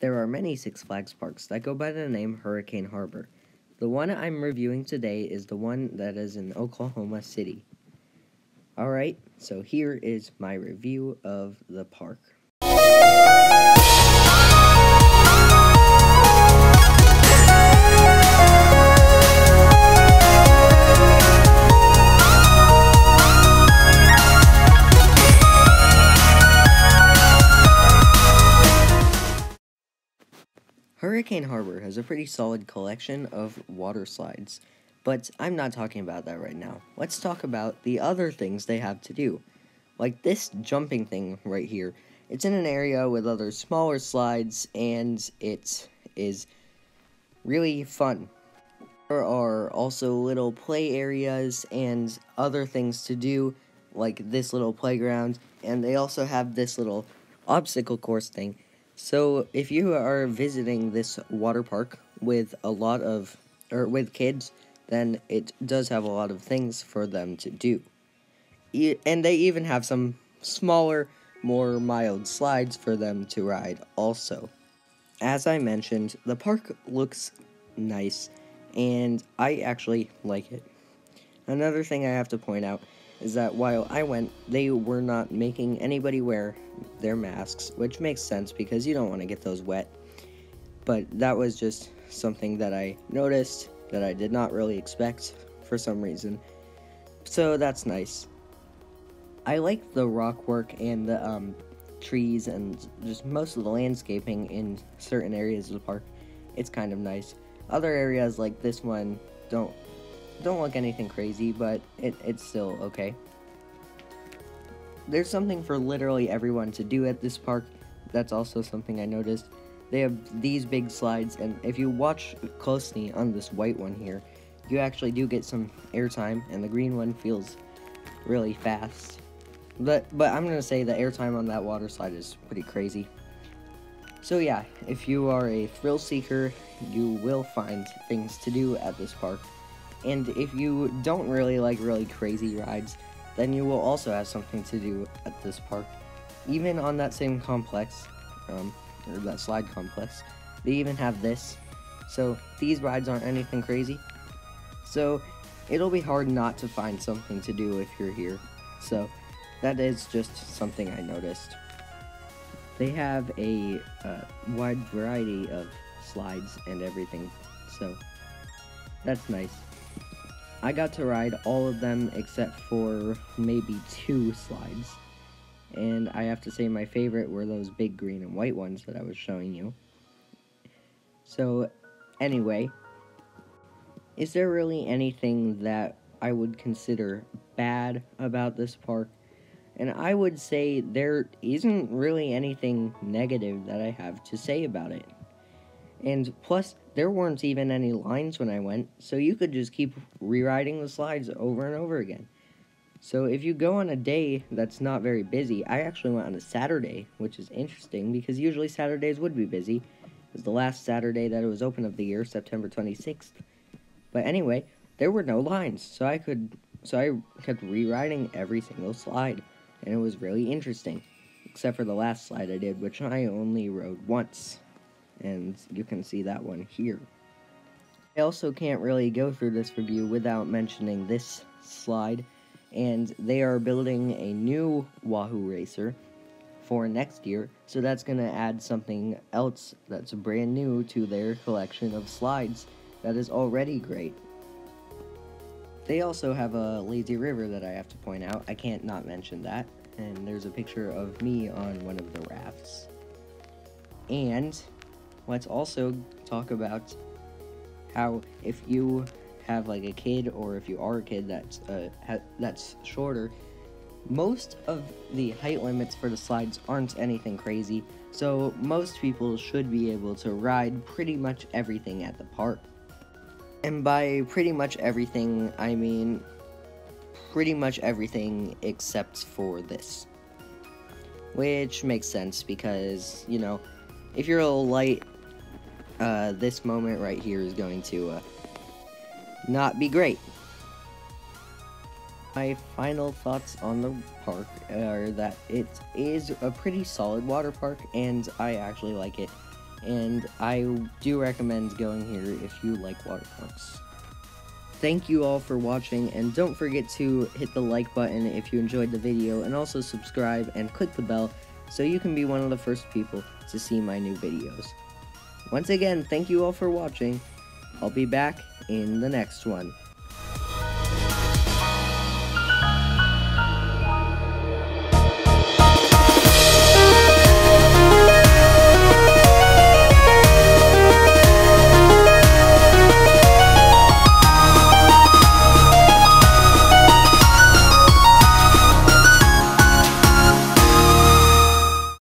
There are many Six Flags parks that go by the name Hurricane Harbor. The one I'm reviewing today is the one that is in Oklahoma City. Alright, so here is my review of the park. Hurricane Harbor has a pretty solid collection of water slides, but I'm not talking about that right now. Let's talk about the other things they have to do. Like this jumping thing right here. It's in an area with other smaller slides, and it is really fun. There are also little play areas and other things to do, like this little playground, and they also have this little obstacle course thing. So if you are visiting this water park with with kids, then it does have a lot of things for them to do. And they even have some smaller, more mild slides for them to ride also. As I mentioned, the park looks nice, and I actually like it. Another thing I have to point out is that while I went, they were not making anybody wear their masks, which makes sense because you don't want to get those wet. But that was just something that I noticed that I did not really expect for some reason. So that's nice. I like the rock work and the trees and just most of the landscaping in certain areas of the park. It's kind of nice. Other areas like this one don't look anything crazy, but it's still okay. There's something for literally everyone to do at this park. That's also something I noticed. They have these big slides, and if you watch closely on this white one here, you actually do get some airtime, and the green one feels really fast. But I'm going to say the airtime on that water slide is pretty crazy. So yeah, if you are a thrill seeker, you will find things to do at this park. And if you don't really like really crazy rides, then you will also have something to do at this park. Even on that same complex, or that slide complex, they even have this. So these rides aren't anything crazy. So it'll be hard not to find something to do if you're here. So that is just something I noticed. They have a wide variety of slides and everything, so that's nice. I got to ride all of them except for maybe 2 slides. And I have to say my favorite were those big green and white ones that I was showing you. So, anyway, is there really anything that I would consider bad about this park? And I would say there isn't really anything negative that I have to say about it. And plus, there weren't even any lines when I went, so you could just keep rewriting the slides over and over again. So if you go on a day that's not very busy, I actually went on a Saturday, which is interesting, because usually Saturdays would be busy. It was the last Saturday that it was open of the year, September 26th. But anyway, there were no lines, so I kept rewriting every single slide, and it was really interesting, except for the last slide I did, which I only rode once. And you can see that one here. I also can't really go through this review without mentioning this slide, and they are building a new Wahoo Racer for next year, so that's going to add something else that's brand new to their collection of slides that is already great. They also have a lazy river that I have to point out. I can't not mention that, and there's a picture of me on one of the rafts. And let's also talk about how if you have like a kid, or if you are a kid that's shorter, most of the height limits for the slides aren't anything crazy, so most people should be able to ride pretty much everything at the park. And by pretty much everything, I mean pretty much everything except for this. Which makes sense because, you know, if you're a little light, this moment right here is going to not be great. My final thoughts on the park are that it is a pretty solid water park, and I actually like it. and I do recommend going here if you like water parks. Thank you all for watching, and don't forget to hit the like button if you enjoyed the video, and also subscribe and click the bell so you can be one of the first people to see my new videos. Once again, thank you all for watching. I'll be back in the next one.